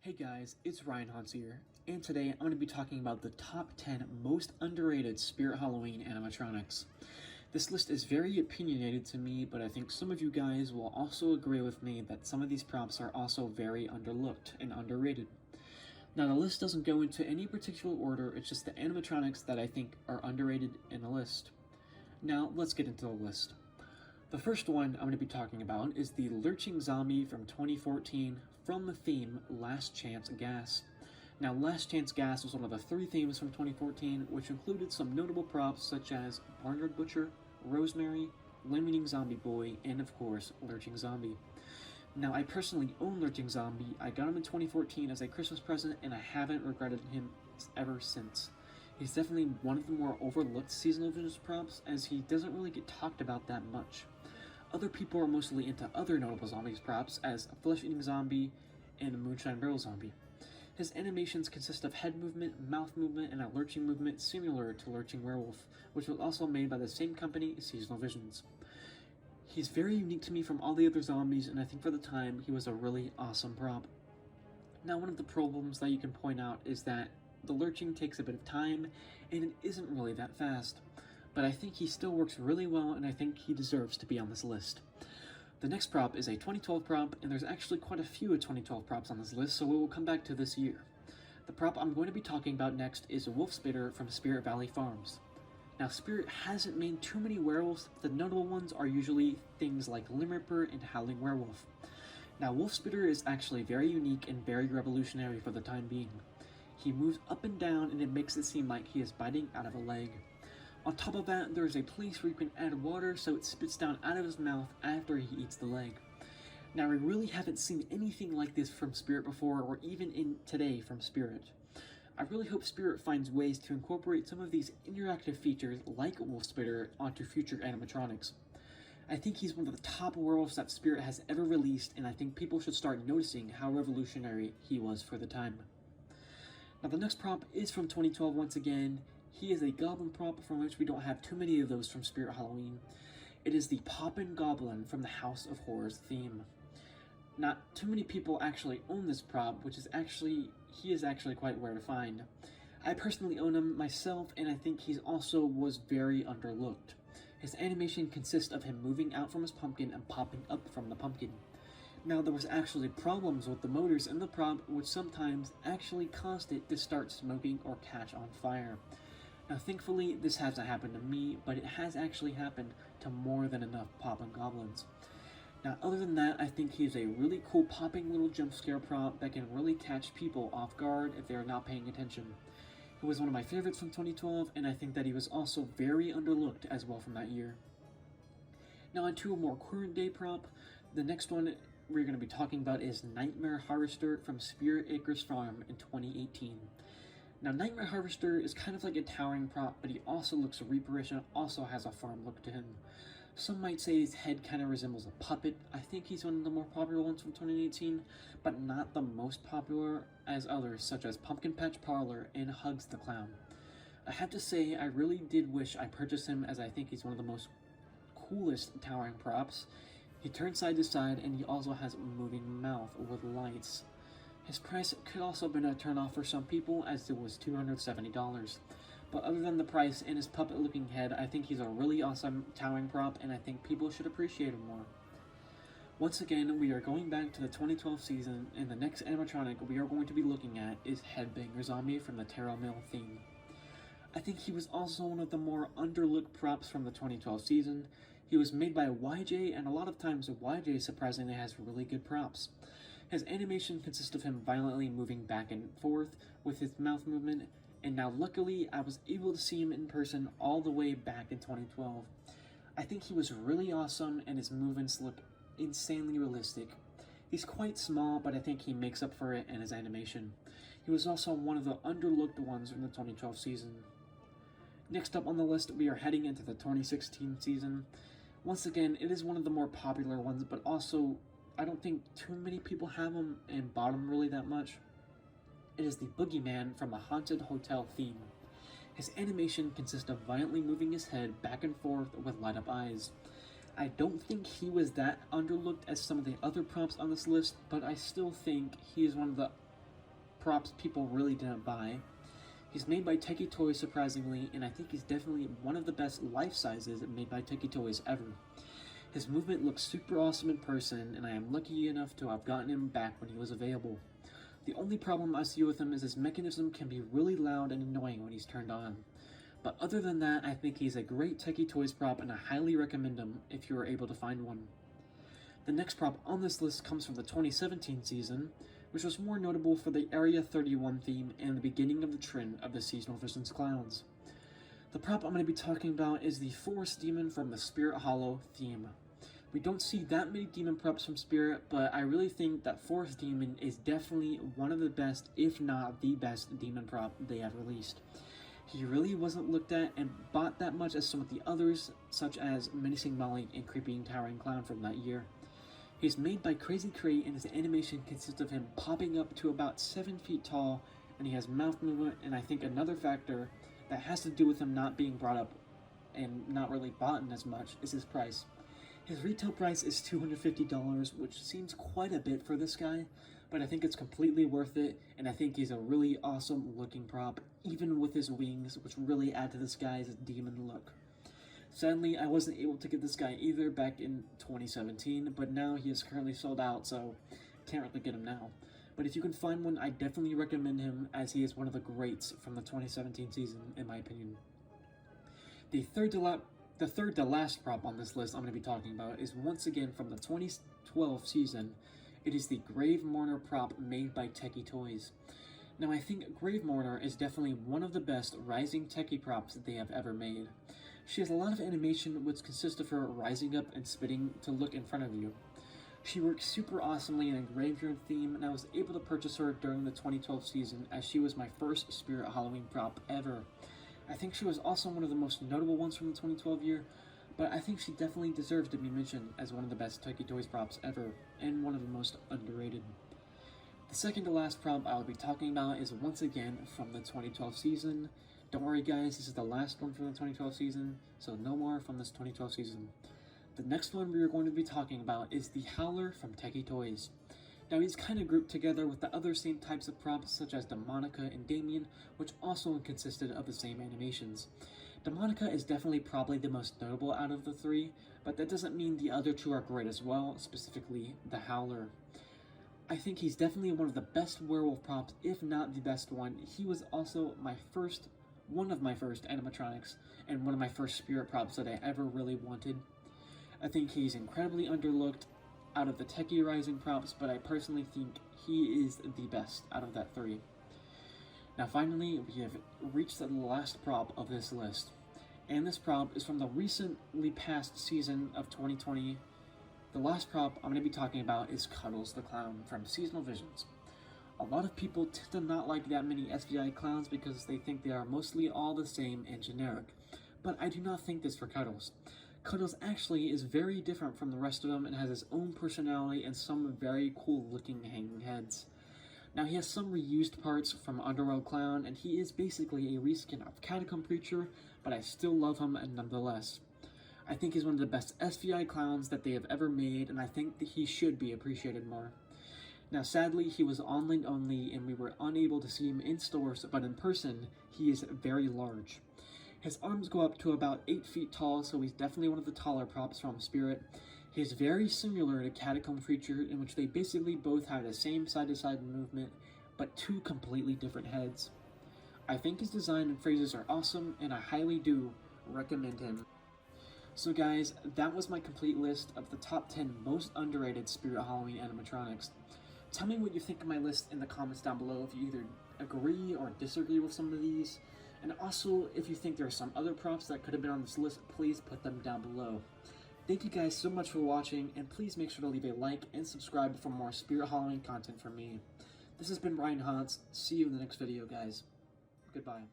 Hey guys, it's Ryan Hans here, and today I'm going to be talking about the top 10 most underrated Spirit Halloween animatronics. This list is very opinionated to me, but I think some of you guys will also agree with me that some of these props are also very underlooked and underrated. Now the list doesn't go into any particular order, it's just the animatronics that I think are underrated in the list. Now let's get into the list. The first one I'm going to be talking about is the Lurching Zombie from 2014 from the theme Last Chance Gas. Now, Last Chance Gas was one of the 3 themes from 2014, which included some notable props such as Barnyard Butcher, Rosemary, Lemming Zombie Boy, and of course, Lurching Zombie. Now, I personally own Lurching Zombie. I got him in 2014 as a Christmas present, and I haven't regretted him ever since. He's definitely one of the more overlooked seasonal vintage props, as he doesn't really get talked about that much. Other people are mostly into other notable zombies props, as a Flesh-Eating Zombie and a Moonshine Barrel Zombie. His animations consist of head movement, mouth movement, and a lurching movement similar to Lurching Werewolf, which was also made by the same company, Seasonal Visions. He's very unique to me from all the other zombies, and I think for the time, he was a really awesome prop. Now, one of the problems that you can point out is that the lurching takes a bit of time, and it isn't really that fast. But I think he still works really well, and I think he deserves to be on this list. The next prop is a 2012 prop, and there's actually quite a few 2012 props on this list, so we will come back to this year. The prop I'm going to be talking about next is a Wolf Spitter from Spirit Valley Farms. Now, Spirit hasn't made too many werewolves, but the notable ones are usually things like Limb Ripper and Howling Werewolf. Now, Wolf Spitter is actually very unique and very revolutionary for the time being. He moves up and down, and it makes it seem like he is biting out of a leg. On top of that, there is a place where you can add water so it spits down out of his mouth after he eats the leg. Now, we really haven't seen anything like this from Spirit before, or even in today from Spirit. I really hope Spirit finds ways to incorporate some of these interactive features like Wolf Spitter onto future animatronics. I think he's one of the top werewolves that Spirit has ever released, and I think people should start noticing how revolutionary he was for the time. Now, the next prop is from 2012 once again. He is a Goblin prop from which we don't have too many of those from Spirit Halloween. It is the Poppin' Goblin from the House of Horrors theme. Not too many people actually own this prop, he is actually quite rare to find. I personally own him myself, and I think he also was very underlooked. His animation consists of him moving out from his pumpkin and popping up from the pumpkin. Now, there was actually problems with the motors in the prop, which sometimes actually caused it to start smoking or catch on fire. Now, thankfully, this hasn't happened to me, but it has actually happened to more than enough poppin' goblins. Now, other than that, I think he's a really cool popping little jump scare prop that can really catch people off guard if they are not paying attention. He was one of my favorites from 2012, and I think that he was also very underlooked as well from that year. Now, onto a more current day prop. The next one we're going to be talking about is Nightmare Harvester from Spirit Acres Farm in 2018. Now, Nightmare Harvester is kind of like a towering prop, but he also looks reaperish and also has a farm look to him. Some might say his head kind of resembles a puppet. I think he's one of the more popular ones from 2018, but not the most popular as others, such as Pumpkin Patch Parlor and Hugs the Clown. I have to say, I really did wish I purchased him, as I think he's one of the most coolest towering props. He turns side to side, and he also has a moving mouth with lights. His price could also have been a turnoff for some people, as it was $270. But other than the price and his puppet-looking head, I think he's a really awesome towering prop, and I think people should appreciate him more. Once again, we are going back to the 2012 season, and the next animatronic we are going to be looking at is Headbanger Zombie from the Terrell Mill theme. I think he was also one of the more underlooked props from the 2012 season. He was made by YJ, and a lot of times YJ surprisingly has really good props. His animation consists of him violently moving back and forth with his mouth movement, and now luckily I was able to see him in person all the way back in 2012. I think he was really awesome, and his movements look insanely realistic. He's quite small, but I think he makes up for it in his animation. He was also one of the underlooked ones from the 2012 season. Next up on the list, we are heading into the 2016 season. Once again, it is one of the more popular ones, but also I don't think too many people have him and bought him really that much. It is the Boogeyman from a Haunted Hotel theme. His animation consists of violently moving his head back and forth with light up eyes. I don't think he was that underlooked as some of the other props on this list, but I still think he is one of the props people really didn't buy. He's made by Techie Toys, surprisingly, and I think he's definitely one of the best life sizes made by Techie Toys ever. His movement looks super awesome in person, and I am lucky enough to have gotten him back when he was available. The only problem I see with him is his mechanism can be really loud and annoying when he's turned on. But other than that, I think he's a great Techie Toys prop, and I highly recommend him if you are able to find one. The next prop on this list comes from the 2017 season, which was more notable for the Area 31 theme and the beginning of the trend of the Seasonal Visions clowns. The prop I'm going to be talking about is the Forest Demon from the Spirit Hollow theme. We don't see that many demon props from Spirit, but I really think that Forest Demon is definitely one of the best, if not the best, demon prop they have released. He really wasn't looked at and bought that much as some of the others, such as Menacing Molly and Creeping Towering Clown from that year. He's made by Crazy Crate, and his animation consists of him popping up to about 7 feet tall, and he has mouth movement, and I think another factor that has to do with him not being brought up and not really bought in as much is his price. His retail price is $250, which seems quite a bit for this guy, but I think it's completely worth it, and I think he's a really awesome looking prop, even with his wings, which really add to this guy's demon look. Sadly, I wasn't able to get this guy either back in 2017, but now he is currently sold out, so can't really get him now. But if you can find one, I definitely recommend him, as he is one of the greats from the 2017 season, in my opinion. The third to last prop on this list I'm going to be talking about is once again from the 2012 season. It is the Grave Mourner prop made by Techie Toys. Now, I think Grave Mourner is definitely one of the best rising Techie props that they have ever made. She has a lot of animation which consists of her rising up and spitting to look in front of you. She works super awesomely in a graveyard theme, and I was able to purchase her during the 2012 season as she was my first Spirit Halloween prop ever. I think she was also one of the most notable ones from the 2012 year, but I think she definitely deserves to be mentioned as one of the best Techie Toys props ever, and one of the most underrated. The second to last prop I will be talking about is once again from the 2012 season. Don't worry guys, this is the last one from the 2012 season, so no more from this 2012 season. The next one we are going to be talking about is the Howler from Techie Toys. Now he's kind of grouped together with the other same types of props such as Demonica and Damien, which also consisted of the same animations. Demonica is definitely probably the most notable out of the three, but that doesn't mean the other two are great as well, specifically the Howler. I think he's definitely one of the best werewolf props, if not the best one. He was also one of my first animatronics, and one of my first spirit props that I ever really wanted. I think he's incredibly underlooked out of the Techie Rising props, but I personally think he is the best out of that three. Now finally, we have reached the last prop of this list, and this prop is from the recently passed season of 2020. The last prop I'm going to be talking about is Cuddles the Clown from Seasonal Visions. A lot of people tend to not like that many SVI clowns because they think they are mostly all the same and generic, but I do not think this for Cuddles. Cuddles actually is very different from the rest of them and has his own personality and some very cool looking hanging heads. Now he has some reused parts from Underworld Clown, and he is basically a reskin of Catacomb Preacher, but I still love him nonetheless. I think he's one of the best SVI clowns that they have ever made, and I think that he should be appreciated more. Now sadly, he was online only and we were unable to see him in stores, but in person, he is very large. His arms go up to about 8 feet tall, so he's definitely one of the taller props from Spirit. He is very similar to Catacomb Preacher, in which they basically both have the same side-to-side movement, but two completely different heads. I think his design and phrases are awesome, and I highly do recommend him. So guys, that was my complete list of the top 10 most underrated Spirit Halloween animatronics. Tell me what you think of my list in the comments down below if you either agree or disagree with some of these. And also, if you think there are some other props that could have been on this list, please put them down below. Thank you guys so much for watching, and please make sure to leave a like and subscribe for more Spirit Halloween content from me. This has been Ryan Hans. See you in the next video, guys. Goodbye.